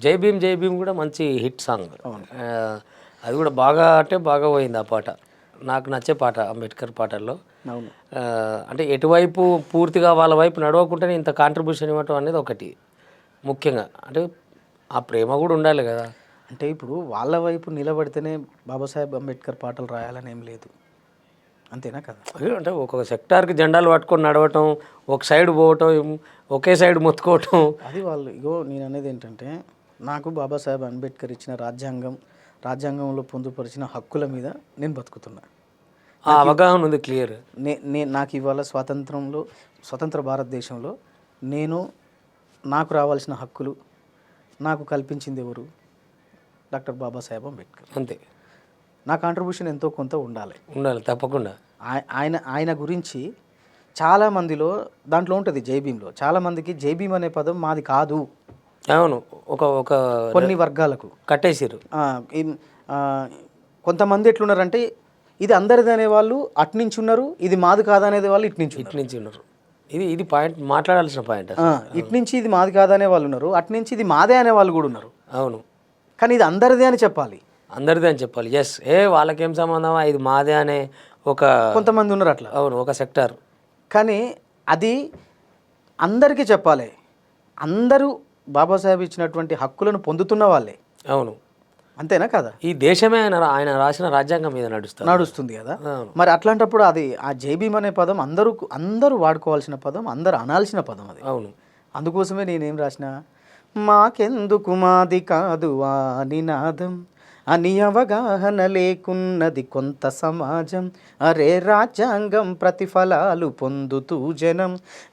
జై భీమ్ కూడా మంచి హిట్ సాంగ్. అది కూడా బాగా అంటే బాగా పోయింది ఆ పాట. నాకు నచ్చే పాట అంబేద్కర్ పాటల్లో. అవును. అంటే ఎటువైపు పూర్తిగా వాళ్ళ వైపు నడవకుండానే ఇంత కాంట్రిబ్యూషన్ ఇవ్వటం అనేది ఒకటి ముఖ్యంగా. అంటే ఆ ప్రేమ కూడా ఉండాలి కదా. అంటే ఇప్పుడు వాళ్ళ వైపు నిలబడితేనే బాబాసాహెబ్ అంబేద్కర్ పాటలు రాయాలని ఏం లేదు, అంతేనా కదా? అంటే ఒక్కొక్క సెక్టార్కి జెండాలు పట్టుకొని నడవటం, ఒక సైడ్ పోవటం, ఒకే సైడ్ మొత్తుకోవటం. అది వాళ్ళు నేను అనేది ఏంటంటే, నాకు బాబాసాహెబ్ అంబేద్కర్ ఇచ్చిన రాజ్యాంగంలో పొందుపరిచిన హక్కుల మీద నేను బతుకుతున్నా. ఆ అవగాహన ఉంది, క్లియర్. నాకు ఇవాళ స్వతంత్ర భారతదేశంలో నాకు రావాల్సిన హక్కులు నాకు కల్పించింది ఎవరు? డాక్టర్ బాబాసాహెబ్ అంబేద్కర్. అంతే. నా కాంట్రిబ్యూషన్ ఎంతో కొంత ఉండాలి తప్పకుండా. ఆయన గురించి చాలామందిలో దాంట్లో ఉంటుంది, జైభీంలో చాలామందికి జైభీం అనే పదం మాది కాదు. అవును. ఒక కొన్ని వర్గాలకు కట్టేసారు. కొంతమంది ఎట్లున్నారంటే, ఇది అందరిది అనేవాళ్ళు అట్నుంచి ఉన్నారు, ఇది మాది కాదనేది వాళ్ళు ఇట్నుంచి ఉన్నారు. ఇది పాయింట్, మాట్లాడాల్సిన పాయింట్. ఇట్నుంచి ఇది మాది కాదనే వాళ్ళు ఉన్నారు, అట్నుంచి ఇది మాదే అనే వాళ్ళు కూడా ఉన్నారు. అవును. కానీ ఇది అందరిదే అని చెప్పాలి. ఎస్. వాళ్ళకేం సంబంధం, ఇది మాదే అనే ఒక కొంతమంది ఉన్నారు అట్లా. అవును, ఒక సెక్టార్. కానీ అది అందరికీ చెప్పాలి. అందరూ బాబాసాహెబ్ ఇచ్చినటువంటి హక్కులను పొందుతున్న వాళ్ళే. అవును. అంతేనా కదా? ఈ దేశమే ఆయన రాసిన రాజ్యాంగం మీద నడుస్తుంది కదా. మరి అట్లాంటప్పుడు అది ఆ జైభీం అనే పదం అందరూ వాడుకోవాల్సిన పదం, అందరూ అనాల్సిన పదం అది. అవును. అందుకోసమే నేనేం రాసిన, మాకెందుకు మాది కాదు ఆ నినాదం అని అవగాహన లేకున్నది కొంత సమాజం, అరే రాజ్యాంగం ప్రతిఫలాలు పొందుతూ జనం,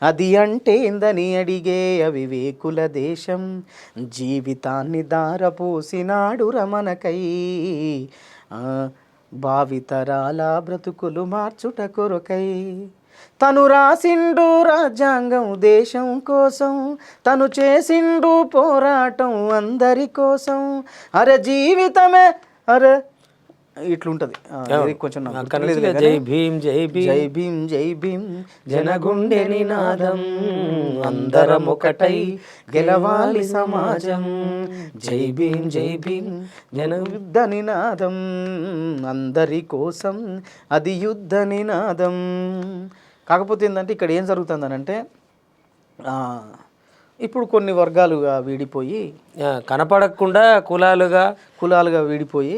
అది అంటేందని అడిగే అవివేకుల దేశం, జీవితాన్ని దారపోసినాడు రమణకై, భావితరాల బ్రతుకులు మార్చుట కొరకై, తను రాసిండు రాజ్యాంగం దేశం కోసం, తను చేసిండు పోరాటం అందరి కోసం, అరే జీవితమే అరే ఇట్లుంటది. కొంచెం జై భీమ్ జై భీమ్ జై భీమ్ జై భీమ్ జనగుండె నినాదం, అందరం ఒకటై గెలవాలి సమాజం, జై భీమ్ యుద్ధ నినాదం అందరి కోసం, అది యుద్ధ నినాదం. కాకపోతే ఏంటంటే ఇక్కడ ఏం జరుగుతుందనంటే, ఇప్పుడు కొన్ని వర్గాలుగా వీడిపోయి, కనపడకుండా కులాలుగా వీడిపోయి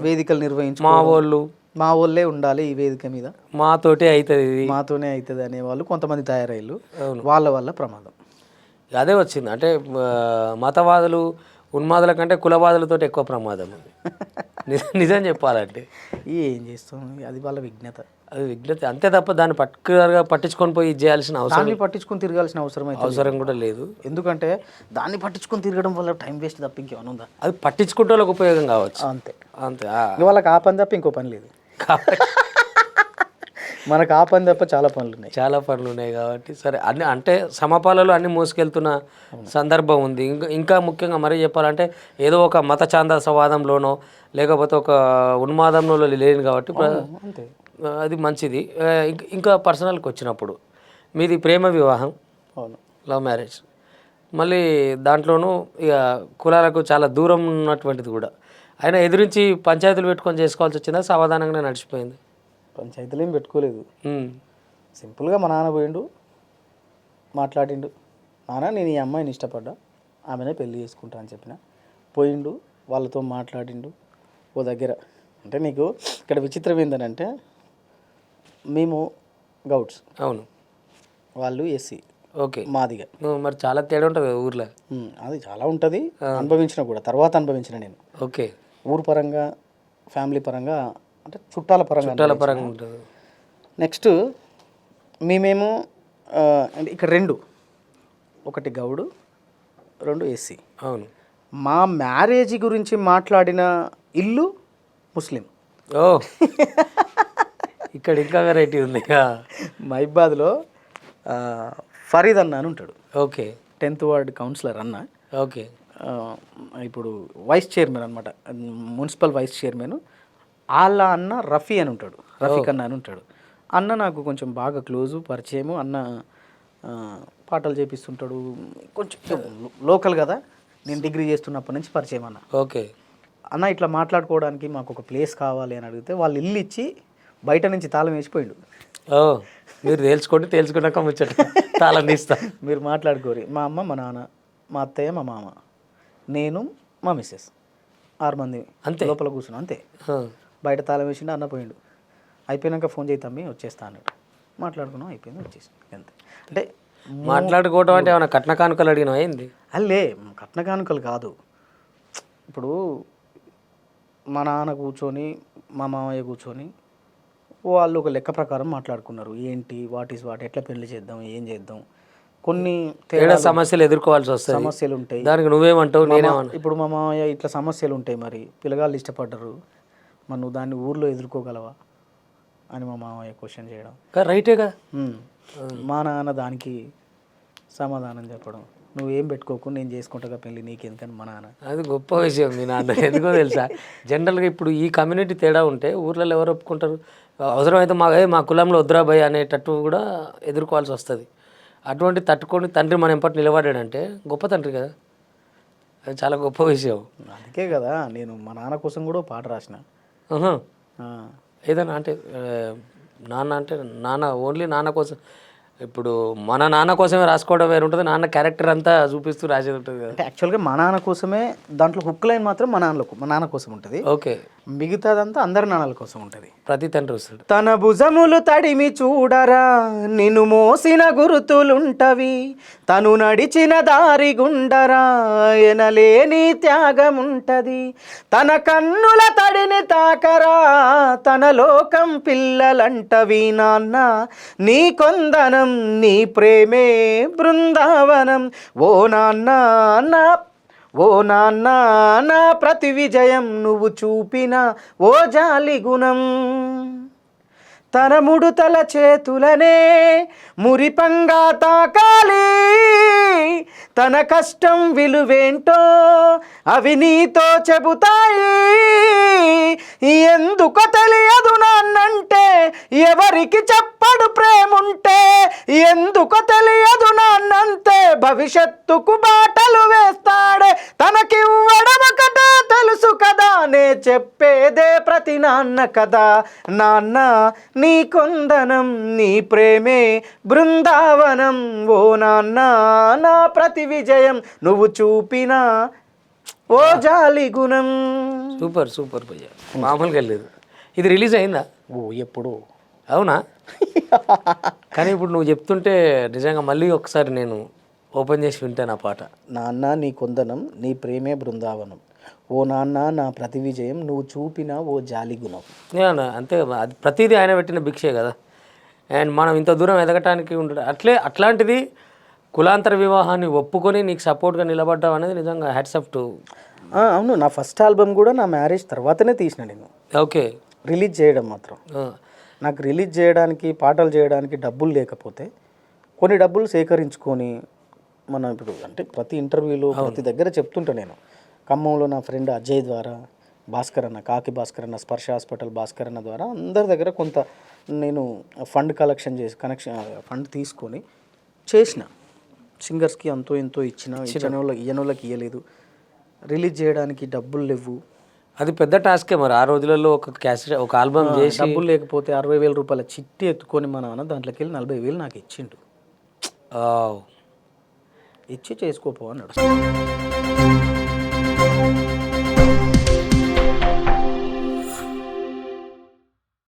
వేదికలు నిర్వహించి మా వాళ్ళే ఉండాలి ఈ వేదిక మీద, మాతోనే అవుతుంది అనేవాళ్ళు కొంతమంది తయారయ్యారు. వాళ్ళ వల్ల ప్రమాదం అదే వచ్చింది. అంటే మతవాదులు ఉన్మాదుల కంటే కులవాదులతో ఎక్కువ ప్రమాదం ఉంది. నిజం చెప్పాలంటే ఏం చేస్తాం, అది వాళ్ళ విజ్ఞత. అంతే తప్ప దాన్ని పర్టికులర్గా పట్టించుకొని పోయి చేయాల్సిన అవసరం, పట్టించుకొని తిరగాల్సిన అవసరం కూడా లేదు. ఎందుకంటే దాన్ని పట్టించుకొని తిరగడం వల్ల టైం వేస్ట్ తప్ప ఇంకేమైనా ఉందా? అది పట్టించుకుంటే వాళ్ళకి ఉపయోగం కావచ్చు. అంతే వాళ్ళకి ఆ పని తప్ప ఇంకో పని లేదు. మనకు ఆ పని తప్ప చాలా పనులు ఉన్నాయి కాబట్టి సరే, అన్ని అంటే సమపాలలో అన్ని మోసుకెళ్తున్న సందర్భం ఉంది. ఇంకా ముఖ్యంగా మరీ చెప్పాలంటే ఏదో ఒక మత ఛాందసవాదంలోనో లేకపోతే ఒక ఉన్మాదంలో లేని కాబట్టి అది మంచిది. ఇంకా పర్సనల్కి వచ్చినప్పుడు మీది ప్రేమ వివాహం, లవ్ మ్యారేజ్, మళ్ళీ దాంట్లోనూ ఇక కులాలకు చాలా దూరం ఉన్నటువంటిది కూడా. అయినా ఎదురించి పంచాయతీలు పెట్టుకొని చేసుకోవాల్సి వచ్చిందా, సావధానంగానే నడిచిపోయింది? పంచాయతీలు ఏం పెట్టుకోలేదు. సింపుల్గా మా నాన్న పోయిండు, మాట్లాడిండు, నాన్న నేను ఈ అమ్మాయిని ఇష్టపడ్డా, ఆమెనే పెళ్ళి చేసుకుంటా అని చెప్పిన. పోయిండు, వాళ్ళతో మాట్లాడిండు ఓ దగ్గర. అంటే నీకు ఇక్కడ విచిత్రం ఏంటంటే, మేము గౌడ్స్, అవును, వాళ్ళు ఎస్సీ, ఓకే, మాదిగా. మరి చాలా తేడా ఉంటుంది ఊర్లో. అది చాలా ఉంటుంది, అనుభవించిన కూడా, తర్వాత అనుభవించిన నేను. ఓకే, ఊరు పరంగా, ఫ్యామిలీ పరంగా, అంటే చుట్టాల పరంగా ఉంటుంది. నెక్స్ట్ మేమేమో అంటే ఇక్కడ ఒకటి గౌడు, 2 ఎస్సీ. అవును. మా మ్యారేజ్ గురించి మాట్లాడిన ఇల్లు ముస్లిం. ఇక్కడ ఇంకా వెరైటీ ఉంది. మహిబాద్లో ఫరీద్ అన్న అని ఉంటాడు. ఓకే. 10th వార్డ్ కౌన్సిలర్ అన్న. ఓకే. ఇప్పుడు వైస్ చైర్మన్ అనమాట, మున్సిపల్ వైస్ చైర్మన్. వాళ్ళ అన్న రఫీక్ అన్న అని ఉంటాడు. అన్న నాకు కొంచెం బాగా క్లోజు, పరిచయము. అన్న పాటలు చేపిస్తుంటాడు, కొంచెం లోకల్ కదా. నేను డిగ్రీ చేస్తున్నప్పటి నుంచి పరిచయం అన్న. ఓకే. అన్న ఇట్లా మాట్లాడుకోవడానికి మాకు ఒక ప్లేస్ కావాలి అని అడిగితే వాళ్ళు ఇల్లు ఇచ్చి బయట నుంచి తాళం వేసిపోయిండు. ఓ మీరు తేల్చుకున్నాక ముచ్చట తాళం తీస్తా. మీరు మాట్లాడుకోరి. మా అమ్మ, మా నాన్న, మా అత్తయ్య, మా మామ, నేను, మా మిస్సెస్ 6 మంది అంతే. లోపల కూర్చున్నాం అంతే. బయట తాళం వేసిండు, అన్న పోయిండు. అయిపోయినాక ఫోన్ చేయి తమ్మి వచ్చేస్తా అన్నాడు. మాట్లాడుకున్నాం, అయిపోయింది, వచ్చేసి అంతే. అంటే మాట్లాడుకోవడం అంటే ఏమైనా కట్న కానుకలు అడిగినా ఏంది? అల్లే కట్న కానుకలు కాదు. ఇప్పుడు మా నాన్న కూర్చొని మా మామయ్య కూర్చొని వాళ్ళు ఒక లెక్క ప్రకారం మాట్లాడుకున్నారు. ఏంటి వాట్ ఎట్లా పెళ్లి చేద్దాం, ఏం చేద్దాం, కొన్ని తేడా సమస్యలు ఎదుర్కోవాల్సి వస్తాయి, సమస్యలు ఉంటాయి. దానికి నువ్వేమంటావు? నేనేమన్నా ఇప్పుడు మా మామయ్య ఇట్లా సమస్యలు ఉంటాయి, మరి పిల్లగాళ్ళు ఇష్టపడ్డరు, మరి నువ్వు దాన్ని ఊర్లో ఎదుర్కోగలవా అని మా మామయ్య క్వశ్చన్ చేయడం రైటేగా. మా నాన్న దానికి సమాధానం చెప్పడం, నువ్వేం పెట్టుకోకు నేను చేసుకుంటా పెళ్ళి నీకెందుకని మా నాన్న. అది గొప్ప విషయం మీ నాన్న. ఎందుకో తెలుసా, జనరల్గా ఇప్పుడు ఈ కమ్యూనిటీ తేడా ఉంటే ఊర్లలో ఎవరు ఒప్పుకుంటారు? అవసరమైతే మా కులంలో వద్దురా భయ్ అనేటట్టు కూడా ఎదుర్కోవాల్సి వస్తుంది. అటువంటి తట్టుకొని తండ్రి మన ఎంపటి నిలబడాడంటే గొప్ప తండ్రి కదా, అది చాలా గొప్ప విషయం. అందుకే కదా నేను మా నాన్న కోసం కూడా పాట రాసిన. ఏదైనా అంటే నాన్న ఓన్లీ నాన్న కోసం, ఇప్పుడు మన నాన్న కోసమే రాసుకోవడం వేరు ఉంటుంది, నాన్న క్యారెక్టర్ అంతా చూపిస్తూ రాసేది ఉంటుంది కదా. అంటే యాక్చువల్గా మా నాన్న కోసమే, దాంట్లో హుక్ లైన్ మాత్రం మా నాన్న కోసం ఉంటుంది. ఓకే. మిగతాదంతా అందరి నాన్నల కోసం ఉంటుంది. ప్రతి తండ్రి వస్తాడు. తన భుజములు తడిమి చూడరా నిన్ను మోసిన గుర్తులుంటవి, తను నడిచిన దారి గుండరా ఎనలేని త్యాగముంటది, తన కన్నుల తడిని తాకరా తన లోకం పిల్లలంటవి, నాన్న నీ కొందనం నీ ప్రేమే బృందావనం, ఓ నాన్న నా ప్రతి విజయం నువ్వు చూపిన ఓ జాలి గుణం, తన ముడుతల చేతులనే మురిపంగా తాకాలి, తన కష్టం విలువేంటో అవి నీతో చెబుతాయి, ఎందుకో తెలియదు నాన్నంటే ఎవరికి చెప్పడు ప్రేముంటే, ఎందుకో తెలియదు నాన్నంతే భవిష్యత్తుకు బాటలు వేస్తాడే, తనకివ్వడం ఒకటే తెలుసు కదా నే చెప్పేదే ప్రతి నాన్న కదా, నాన్న నీ కొందనం నీ ప్రేమే బృందావనం, ఓ నాన్న నా ప్రతి విజయం నువ్వు చూపిన ఓ జాలి గుణం. సూపర్ సూపర్ భయ్య, మామూలుగా లేదు. ఇది రిలీజ్ అయిందా? ఓ ఎప్పుడు. అవునా? కానీ ఇప్పుడు నువ్వు చెప్తుంటే నిజంగా మళ్ళీ ఒకసారి నేను ఓపెన్ చేసి వింటాను ఆ పాట. నాన్న నీ కొందనం నీ ప్రేమే బృందావనం, ఓ నాన్న నా ప్రతి విజయం నువ్వు చూపిన ఓ జాలి గుణం. అంతే, అది ప్రతిదీ ఆయన పెట్టిన భిక్షే కదా. అండ్ మనం ఇంత దూరం ఎదగటానికి ఉండడం అట్లాంటిది కులాంతర వివాహాన్ని ఒప్పుకొని నీకు సపోర్ట్గా నిలబడ్డావు అనేది నిజంగా హ్యాట్స్ ఆఫ్ టు. అవును, నా ఫస్ట్ ఆల్బమ్ కూడా నా మ్యారేజ్ తర్వాతనే తీసిన నేను. ఓకే. రిలీజ్ చేయడం మాత్రం నాకు రిలీజ్ చేయడానికి పాటలు చేయడానికి డబ్బులు లేకపోతే కొన్ని డబ్బులు సేకరించుకొని మనం ఇప్పుడు అంటే ప్రతి ఇంటర్వ్యూలో ప్రతి దగ్గర చెప్తుంటా నేను. ఖమ్మంలో నా ఫ్రెండ్ అజయ్ ద్వారా, భాస్కర్ అన్న, కాకి భాస్కర్ అన్న, స్పర్శ హాస్పిటల్ భాస్కర్ అన్న ద్వారా అందరి దగ్గర కొంత నేను ఫండ్ ఫండ్ తీసుకొని చేసిన. సింగర్స్కి అంతో ఎంతో ఇయ్యనోళ్ళకి ఇయ్యలేదు. రిలీజ్ చేయడానికి డబ్బులు లేవు. అది పెద్ద టాస్కే మరి ఆ రోజులలో. ఒక ఆల్బమ్ చేసి డబ్బులు లేకపోతే 60,000 రూపాయల చిట్టి ఎత్తుకొని మా నాన్న దాంట్లోకి వెళ్ళి 40,000 నాకు ఇచ్చిండు. ఇచ్చి చేసుకోపో అన్నాడు.